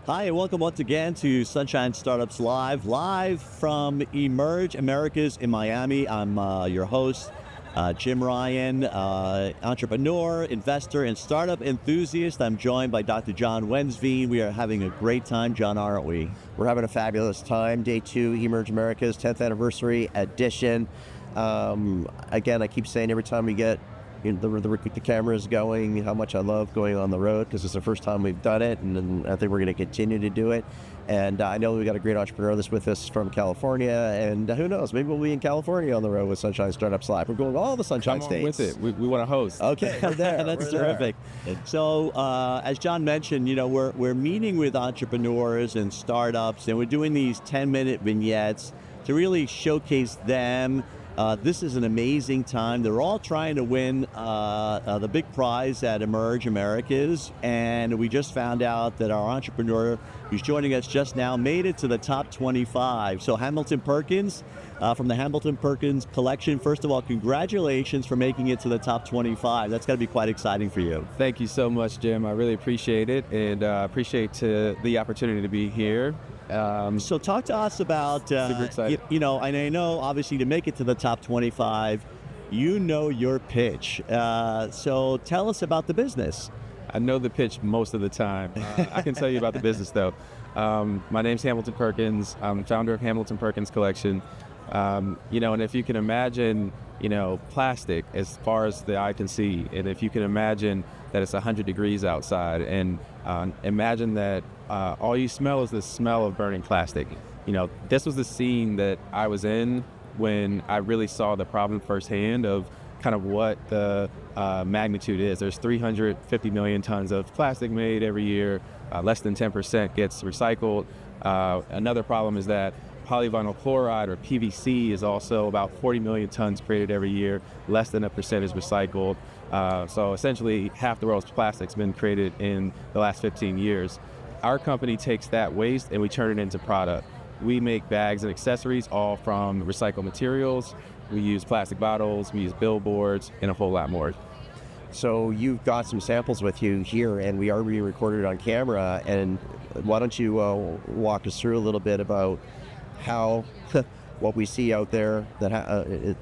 Hi, and welcome once again to Sunshine Startups live from Emerge Americas in Miami. I'm your host, Jim Ryan, entrepreneur, investor, and startup enthusiast. I'm joined by Dr. John Wensveen. We are having a great time, John, aren't we? We're having a fabulous time. Day 2, Emerge Americas, 10th anniversary edition. Again, I keep saying every time we get the cameras going, how much I love going on the road, because it's the first time we've done it, and I think we're going to continue to do it. And I know we got a great entrepreneur that's with us from California, and who knows, maybe we'll be in California on the road with Sunshine Startups Live. We're going all the Sunshine States. With it. We want to host. Okay, we're there. That's terrific. So, as John mentioned, we're meeting with entrepreneurs and startups, and we're doing these 10-minute vignettes to really showcase them. This is an amazing time. They're all trying to win the big prize at Emerge Americas, and we just found out that our entrepreneur who's joining us just now made it to the top 25. So Hamilton Perkins, from the Hamilton Perkins collection, first of all, congratulations for making it to the top 25. That's got to be quite exciting for you. Thank you so much, Jim. I really appreciate it, and appreciate the opportunity to be here. So talk to us about, super excited. And I know obviously to make it to the top 25, your pitch. So tell us about the business. I know the pitch most of the time. I can tell you about the business though. My name's Hamilton Perkins. I'm founder of Hamilton Perkins Collection. And if you can imagine, plastic as far as the eye can see, and if you can imagine that it's 100 degrees outside, and imagine that all you smell is the smell of burning plastic. This was the scene that I was in when I really saw the problem firsthand of kind of what the magnitude is. There's 350 million tons of plastic made every year. Less than 10% gets recycled. Another problem is that polyvinyl chloride, or PVC, is also about 40 million tons created every year. Less than 1% is recycled. So essentially half the world's plastic's been created in the last 15 years. Our company takes that waste and we turn it into product. We make bags and accessories all from recycled materials. We use plastic bottles, we use billboards, and a whole lot more. So you've got some samples with you here, and we are being recorded on camera. And why don't you walk us through a little bit about how what we see out there, that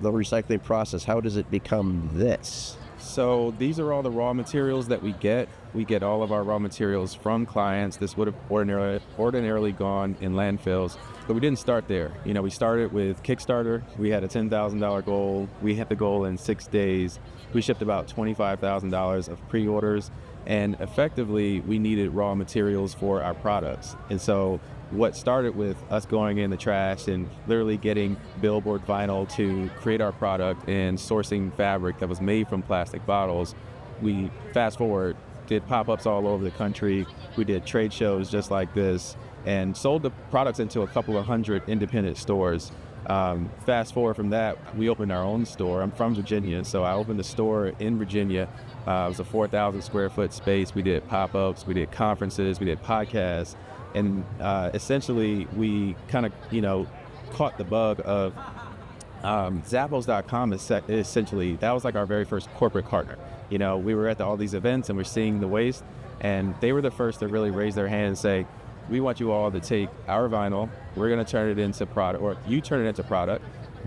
the recycling process, how does it become this? So these are all the raw materials that we get. We get all of our raw materials from clients. This would have ordinarily gone in landfills, but we didn't start there. We started with Kickstarter. We had a $10,000 goal. We hit the goal in 6 days. We shipped about $25,000 of pre-orders, and effectively we needed raw materials for our products. And so what started with us going in the trash and literally getting billboard vinyl to create our product and sourcing fabric that was made from plastic bottles, we fast forward, did pop-ups all over the country. We did trade shows just like this and sold the products into a couple of hundred independent stores. Fast forward from that, we opened our own store. I'm from Virginia, so I opened a store in Virginia. It was a 4,000 square foot space. We did pop-ups, we did conferences, we did podcasts. And essentially, we kind of, caught the bug of Zappos.com. Essentially, that was like our very first corporate partner. We were at all these events and we're seeing the waste, and they were the first to really raise their hand and say, we want you all to take our vinyl, we're going to turn it into product, or you turn it into product,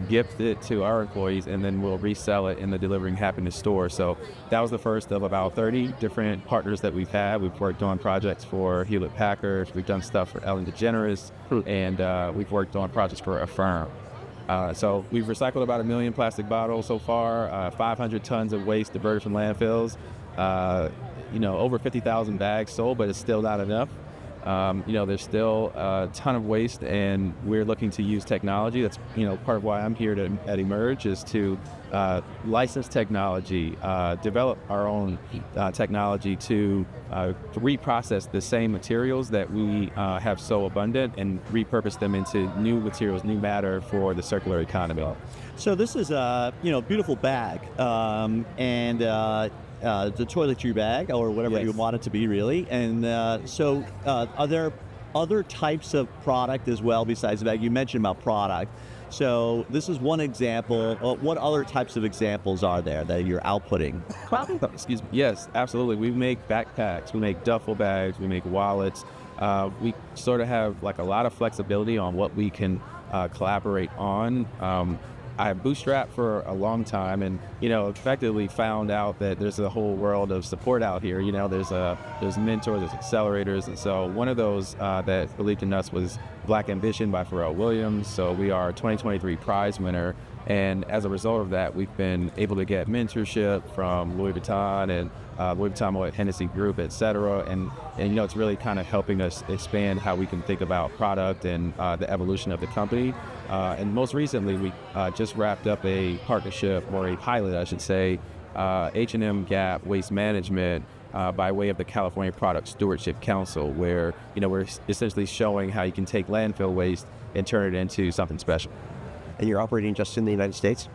gift it to our employees, and then we'll resell it in the Delivering Happiness store. So that was the first of about 30 different partners that we've had. We've worked on projects for Hewlett Packard, we've done stuff for Ellen DeGeneres, and we've worked on projects for Affirm. So we've recycled about 1 million plastic bottles so far, 500 tons of waste diverted from landfills, over 50,000 bags sold, but it's still not enough. There's still a ton of waste, and we're looking to use technology. That's part of why I'm here at Emerge, is to license technology, develop our own technology to reprocess the same materials that we have so abundant and repurpose them into new materials, new matter for the circular economy. So this is a beautiful bag, and the toiletry bag, or whatever you want it to be, really. And so are there other types of product as well besides the bag? You mentioned about product. So this is one example. What other types of examples are there that you're outputting? Excuse me. Yes, absolutely. We make backpacks, we make duffel bags, we make wallets. We sort of have like a lot of flexibility on what we can collaborate on. I bootstrapped for a long time, and effectively found out that there's a whole world of support out here. There's mentors, there's accelerators, and so one of those that believed in us was Black Ambition by Pharrell Williams. So we are a 2023 prize winner, and as a result of that, we've been able to get mentorship from Louis Vuitton and Louis Vuitton Moet Hennessy Group, et cetera, and it's really kind of helping us expand how we can think about product and the evolution of the company. And most recently, we just wrapped up a partnership, or a pilot, I should say, H&M Gap Waste Management by way of the California Product Stewardship Council, where we're essentially showing how you can take landfill waste and turn it into something special. And you're operating just in the United States?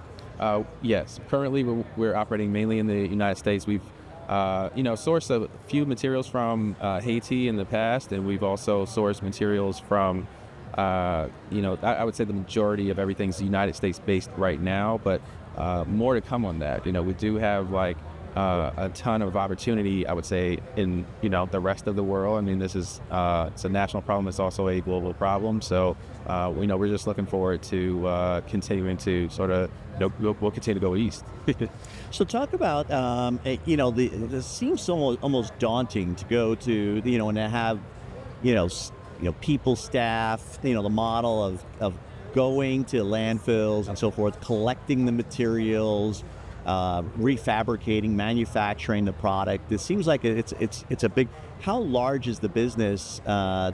Yes. Currently, we're operating mainly in the United States. We've sourced a few materials from Haiti in the past, and we've also sourced materials from I would say the majority of everything's United States based right now, but more to come on that. We do have a ton of opportunity, I would say, in the rest of the world. I mean, this is it's a national problem. It's also a global problem. So we're just looking forward to continuing to sort of we'll continue to go east. So talk about this seems almost daunting to go to and to have people, staff, the model of going to landfills and so forth, collecting the materials, refabricating, manufacturing the product. It seems like it's a big. How large is the business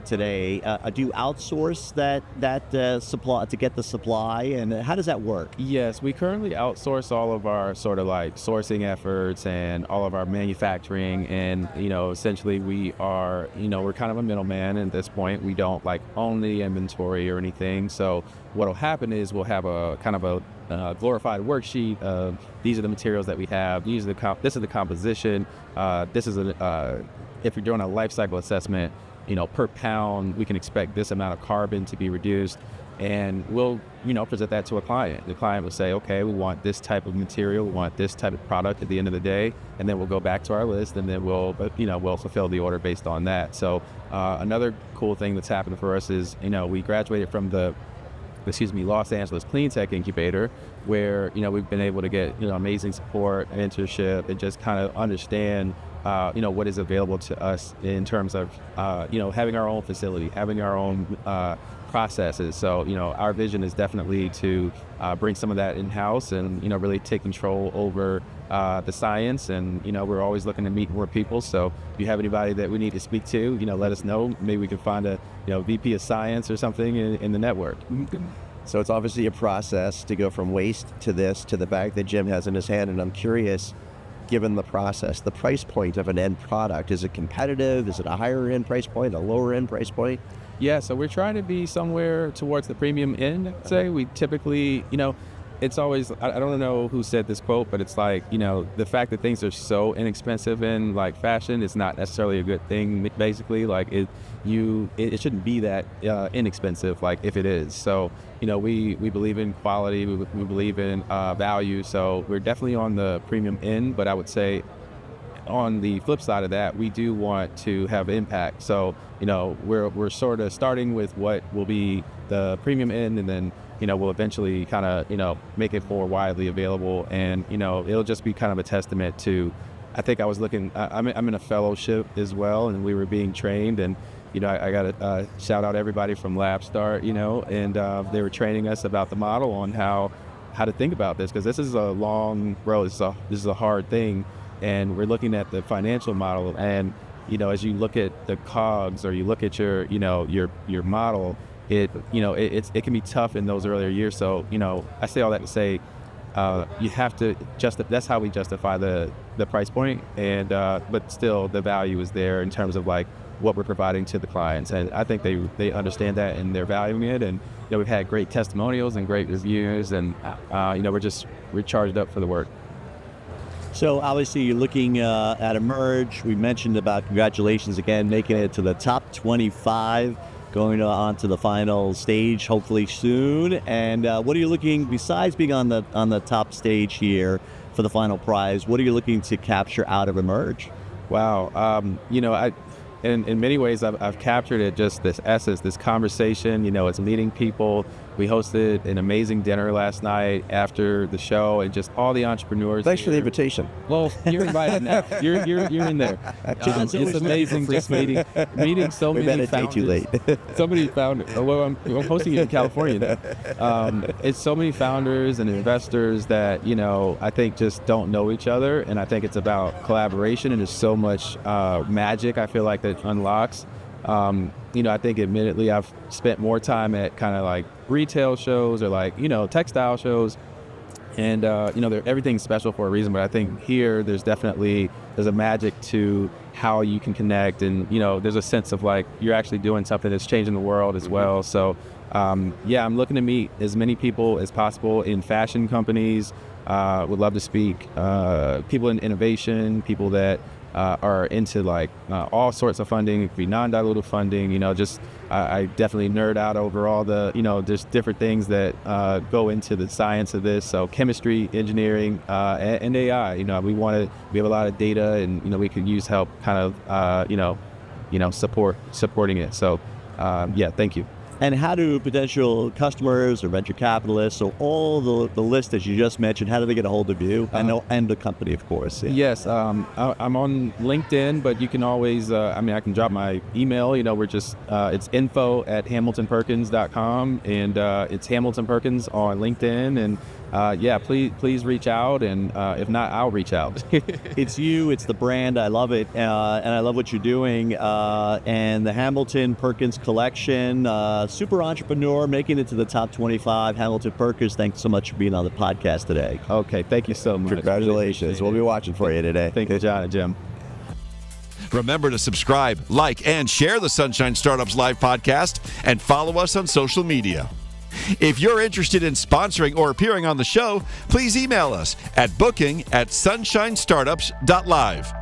today? Do you outsource that supply to get the supply, and how does that work? Yes, we currently outsource all of our sort of sourcing efforts and all of our manufacturing, and essentially we are we're kind of a middleman at this point. We don't own the inventory or anything. So what'll happen is we'll have a kind of a glorified worksheet. These are the materials that we have. This is the composition. This is if you're doing a life cycle assessment, per pound, we can expect this amount of carbon to be reduced, and we'll, present that to a client. The client will say, okay, we want this type of material, we want this type of product at the end of the day, and then we'll go back to our list, and then we'll fulfill the order based on that. So another cool thing that's happened for us is, we graduated from the Los Angeles Clean Tech Incubator, where we've been able to get amazing support, mentorship, and just kind of understand what is available to us in terms of having our own facility, having our own processes. So our vision is definitely to bring some of that in-house and really take control over the science. And we're always looking to meet more people. So if you have anybody that we need to speak to, let us know. Maybe we can find a VP of science or something in the network. So it's obviously a process to go from waste to this to the bag that Jim has in his hand, and I'm curious, given the process, the price point of an end product, is it competitive? Is it a higher end price point, a lower end price point? Yeah, so we're trying to be somewhere towards the premium end, I'd say. We typically, it's always, I don't know who said this quote, but it's the fact that things are so inexpensive in fashion is not necessarily a good thing, basically. It shouldn't be that inexpensive, if it is. So, we believe in quality, we believe in value, so we're definitely on the premium end, but I would say on the flip side of that, we do want to have impact. So, we're sort of starting with what will be the premium end, and then we'll eventually kind of, make it more widely available. And, it'll just be kind of a testament to, I think I was looking, I'm in a fellowship as well, and we were being trained, and, I got to shout out everybody from Labstart, and they were training us about the model on how to think about this, because this is a long road. This is a hard thing. And we're looking at the financial model, and as you look at the cogs or you look at your model, it can be tough in those earlier years. So, I say all that to say, you have to that's how we justify the price point, and but still the value is there in terms of like what we're providing to the clients, and I think they understand that and they're valuing it. And we've had great testimonials and great reviews, and we're charged up for the work. So obviously you're looking at Emerge. We mentioned about congratulations again, making it to the top 25, going on to the final stage hopefully soon. And what are you looking, besides being on the top stage here for the final prize, what are you looking to capture out of Emerge? Wow, in many ways I've captured it, just this essence, this conversation. It's meeting people. We hosted an amazing dinner last night after the show, and just all the entrepreneurs. Thanks for the invitation. Well, you're invited now. You're in there. It's amazing just meeting so many founders. Too late. So many founders. Well, I'm hosting it in California now. It's so many founders and investors that I think just don't know each other, and I think it's about collaboration, and there's so much magic I feel like that unlocks. I think admittedly I've spent more time at kind of like retail shows or like, textile shows, and, everything's special for a reason. But I think here there's a magic to how you can connect, and, there's a sense of like you're actually doing something that's changing the world as well. So, I'm looking to meet as many people as possible in fashion companies. Would love to speak, people in innovation, people that are into like all sorts of funding. It could be non-dilutive funding. I definitely nerd out over all the just different things that go into the science of this. So chemistry, engineering, and AI. We have a lot of data, and we could use help kind of supporting it. So thank you. And how do potential customers or venture capitalists, or all the list that you just mentioned, how do they get a hold of you? And the company, of course. Yeah. Yes, I'm on LinkedIn, but you can always, I can drop my email. We're just, it's info@hamiltonperkins.com, and it's Hamilton Perkins on LinkedIn. And please reach out, and if not, I'll reach out. It's you, it's the brand. I love it, and I love what you're doing. And the Hamilton Perkins collection, super entrepreneur, making it to the top 25. Hamilton Perkins, thanks so much for being on the podcast today. Okay, thank you so much. Congratulations. We'll be watching for you today. Thank you, John and Jim. Remember to subscribe, like, and share the Sunshine Startups Live podcast, and follow us on social media. If you're interested in sponsoring or appearing on the show, please email us at booking@sunshinestartups.live.